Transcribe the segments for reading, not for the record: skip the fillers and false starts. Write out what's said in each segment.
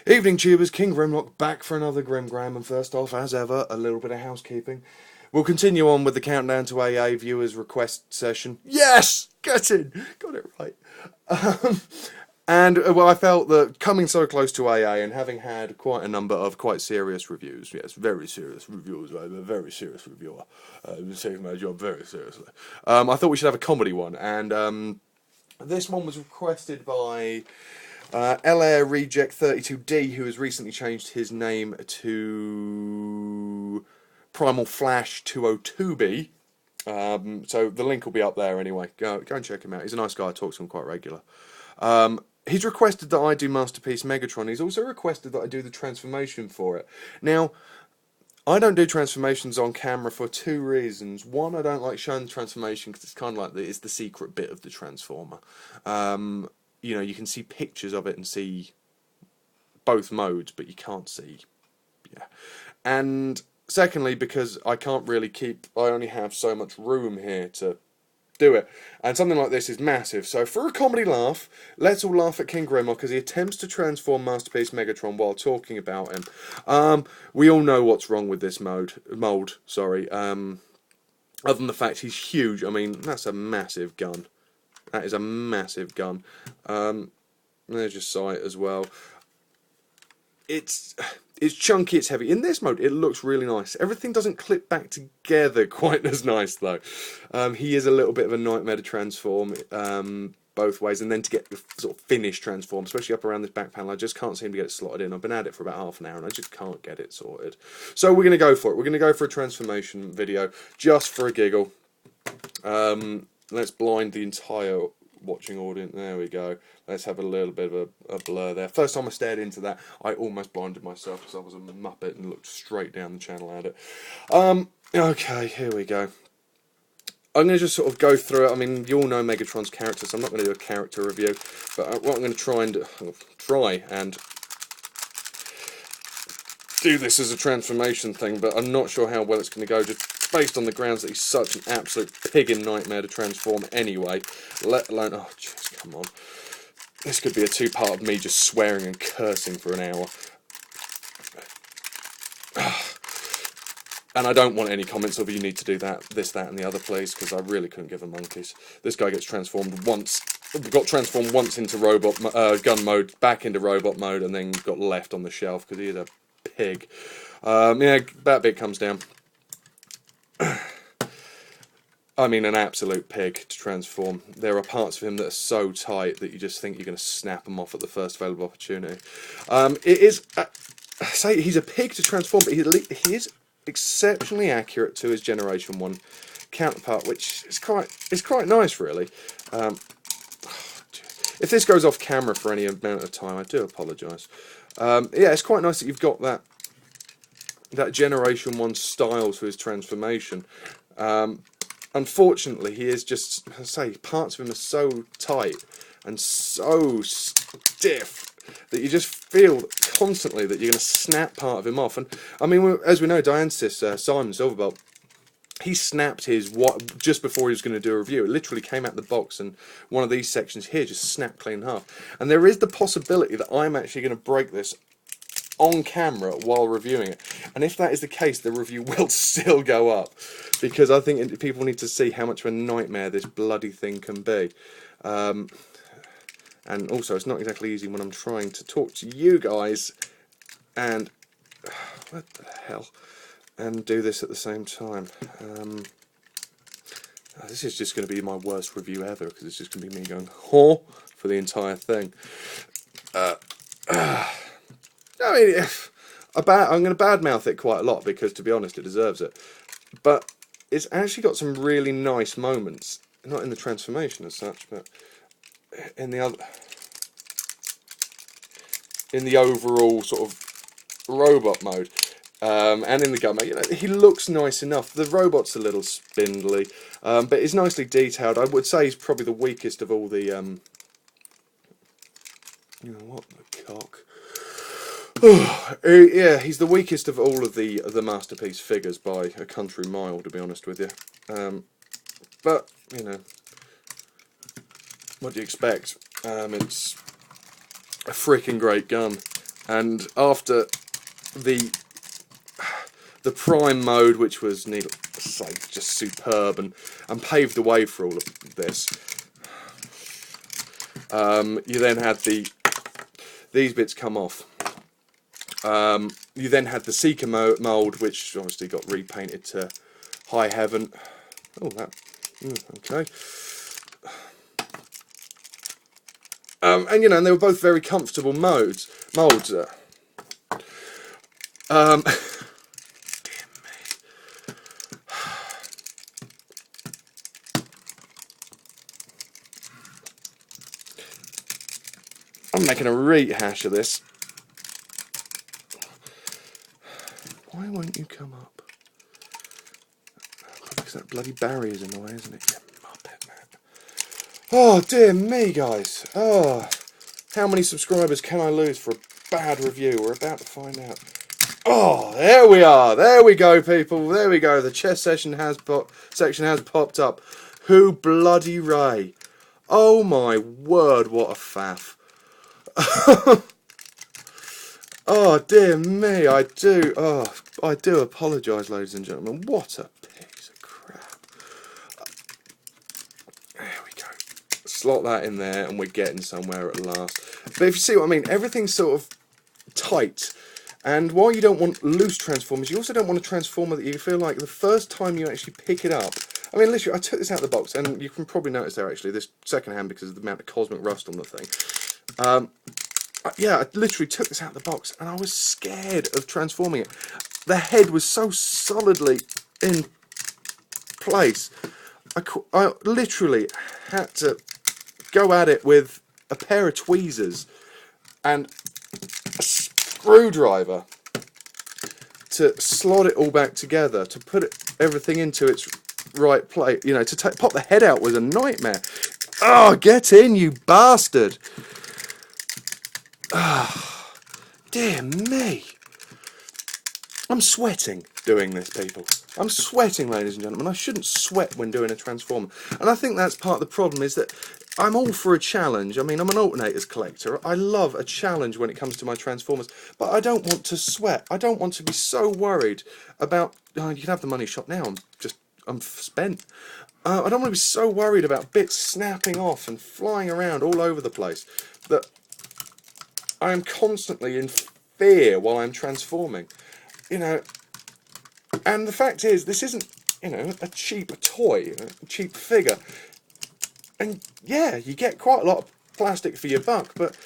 Evening tubers, King Grimlock back for another Grimgram, and first off, as ever, a little bit of housekeeping. We'll continue on with the countdown to AA viewers request session. Yes! Get in! Got it right. Um, well, I felt that coming so close to AA and having had quite a number of quite serious reviews, yes, very serious reviews, I'm a very serious reviewer, I'm taking my job very seriously, I thought we should have a comedy one, and this one was requested by LA Reject 32D, who has recently changed his name to Primal Flash 202B. So the link will be up there anyway. Go and check him out. He's a nice guy. I talk to him quite regular. He's requested that I do Masterpiece Megatron. He's also requested that I do the transformation for it. Now, I don't do transformations on camera for two reasons. One, I don't like showing the transformation because it's kind of like it's the secret bit of the Transformer. You know, you can see pictures of it and see both modes, but you can't see, yeah. And secondly, because I can't really I only have so much room here to do it. And something like this is massive. So for a comedy laugh, let's all laugh at King Grimlock as he attempts to transform Masterpiece Megatron while talking about him. We all know what's wrong with this mold, sorry. Other than the fact he's huge. I mean, that's a massive gun. That is a massive gun. There's your sight as well. It's chunky, it's heavy. In this mode, it looks really nice. Everything doesn't clip back together quite as nice, though. He is a little bit of a nightmare to transform both ways, and then to get the sort of finished transform, especially up around this back panel, I just can't seem to get it slotted in. I've been at it for about half an hour, and I just can't get it sorted. So we're going to go for it. We're going to go for a transformation video, just for a giggle. Let's blind the entire watching audience. There we go. Let's have a little bit of a blur there. First time I stared into that, I almost blinded myself because I was a muppet and looked straight down the channel at it. Okay, here we go. I'm going to just sort of go through it. I mean, you all know Megatron's character, so I'm not going to do a character review. But what I'm going to try and do this as a transformation thing, but I'm not sure how well it's going to go, just based on the grounds that he's such an absolute pig in nightmare to transform anyway, let alone, oh jeez, come on. This could be a two-part of me just swearing and cursing for an hour. And I don't want any comments of you need to do that, this, that and the other, please, because I really couldn't give a monkey's. This guy gets transformed once, got transformed once into gun mode, back into robot mode, and then got left on the shelf because he is a pig. Yeah, that bit comes down. I mean, an absolute pig to transform. There are parts of him that are so tight that you just think you're going to snap them off at the first available opportunity. It is, say he's a pig to transform, but he is exceptionally accurate to his Generation 1 counterpart, which is quite nice, really. If this goes off camera for any amount of time, I do apologise. Yeah, it's quite nice that you've got that Generation 1 style to his transformation. Unfortunately, he is just, I say, parts of him are so tight and so stiff that you just feel constantly that you're going to snap part of him off. And I mean, as we know, Diane's sister, Simon Silverbolt, he snapped his just before he was going to do a review. It literally came out the box, and one of these sections here just snapped clean in half. And there is the possibility that I'm actually going to break this on camera while reviewing it, and if that is the case, the review will still go up, because I think people need to see how much of a nightmare this bloody thing can be. And also, it's not exactly easy when I'm trying to talk to you guys and what the hell, and do this at the same time. This is just going to be my worst review ever, because it's just going to be me going "huh" for the entire thing. I mean, I'm going to badmouth it quite a lot because, to be honest, it deserves it. But it's actually got some really nice moments. Not in the transformation as such, but in the overall sort of robot mode, and in the gun mode. You know, he looks nice enough. The robot's a little spindly, but it's nicely detailed. I would say he's probably the weakest of all the. You know what, the cock. Yeah, he's the weakest of all of the Masterpiece figures by a country mile, to be honest with you. But you know, what do you expect? It's a freaking great gun. And after the prime mode, which was, needless to say, just superb and paved the way for all of this, you then had these bits come off. You then had the Seeker mould, which obviously got repainted to High Heaven. Oh, that... okay. And, you know, and they were both very comfortable moulds. Dear me. I'm making a rehash of this. Why won't you come up? Because that bloody barrier's in the way, isn't it? You muppet, man. Oh, dear me, guys. Oh, how many subscribers can I lose for a bad review? We're about to find out. Oh, there we are. There we go, people. There we go. The chess section has popped up. Who bloody Ray? Oh my word, what a faff. Oh dear me, I do apologise, ladies and gentlemen. What a piece of crap. There we go. Slot that in there and we're getting somewhere at last. But if you see what I mean, everything's sort of tight. And while you don't want loose transformers, you also don't want a transformer that you feel like the first time you actually pick it up. I mean, literally, I took this out of the box, and you can probably notice there, actually, this second hand because of the amount of cosmic rust on the thing. Yeah, I literally took this out of the box, and I was scared of transforming it. The head was so solidly in place. I literally had to go at it with a pair of tweezers and a screwdriver to slot it all back together, to put everything into its right place. You know, to pop the head out was a nightmare. Oh, get in, you bastard! Ah, dear me. I'm sweating doing this, people. I'm sweating, ladies and gentlemen. I shouldn't sweat when doing a transformer. And I think that's part of the problem, is that I'm all for a challenge. I mean, I'm an alternators collector. I love a challenge when it comes to my transformers. But I don't want to sweat. I don't want to be so worried about... Oh, you can have the money shot now. I'm spent. I don't want to be so worried about bits snapping off and flying around all over the place that I am constantly in fear while I'm transforming. You know, and the fact is, this isn't, you know, a cheap toy, a cheap figure. And yeah, you get quite a lot of plastic for your buck, but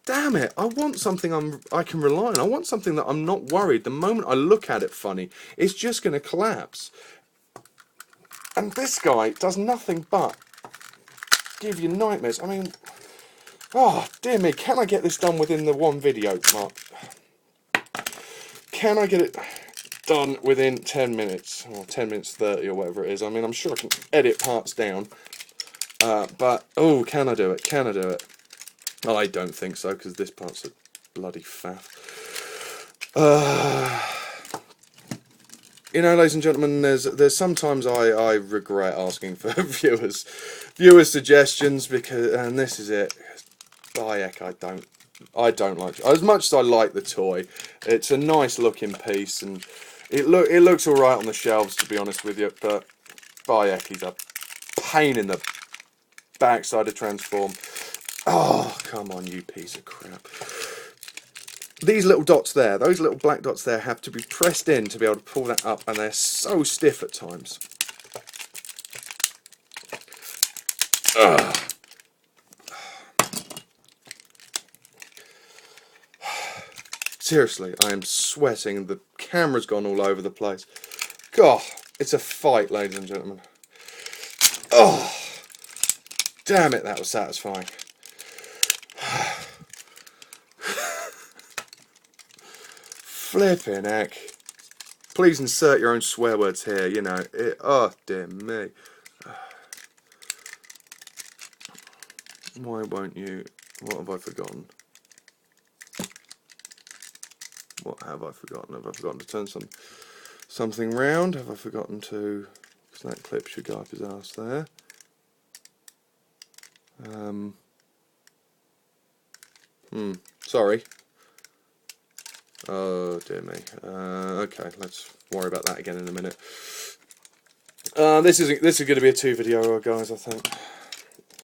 damn it, I want something I can rely on. I want something that I'm not worried. The moment I look at it funny, it's just going to collapse. And this guy does nothing but give you nightmares. I mean, oh, dear me, can I get this done within the one video mark? Can I get it done within 10 minutes? Or 10 minutes 30 or whatever it is. I mean, I'm sure I can edit parts down. But, oh, can I do it? Can I do it? I don't think so, because this part's a bloody faff. You know, ladies and gentlemen, there's sometimes I regret asking for viewer suggestions, because, and this is it. By heck, I don't like it. As much as I like the toy, it's a nice looking piece, and it looks all right on the shelves, to be honest with you. But by heck, he's a pain in the backside to transform. Oh, come on, you piece of crap. These little dots there, those little black dots there, have to be pressed in to be able to pull that up, and they're so stiff at times. Ugh. Seriously, I am sweating. The camera's gone all over the place. God, it's a fight, ladies and gentlemen. Oh, damn it, that was satisfying. Flipping heck. Please insert your own swear words here, you know. Oh, dear me. Why won't you... What have I forgotten? What have I forgotten? Have I forgotten to turn something round? Have I forgotten to... Because that clip should go up his arse there. Sorry. Oh dear me. Okay, let's worry about that again in a minute. This is going to be a 2 video, guys, I think.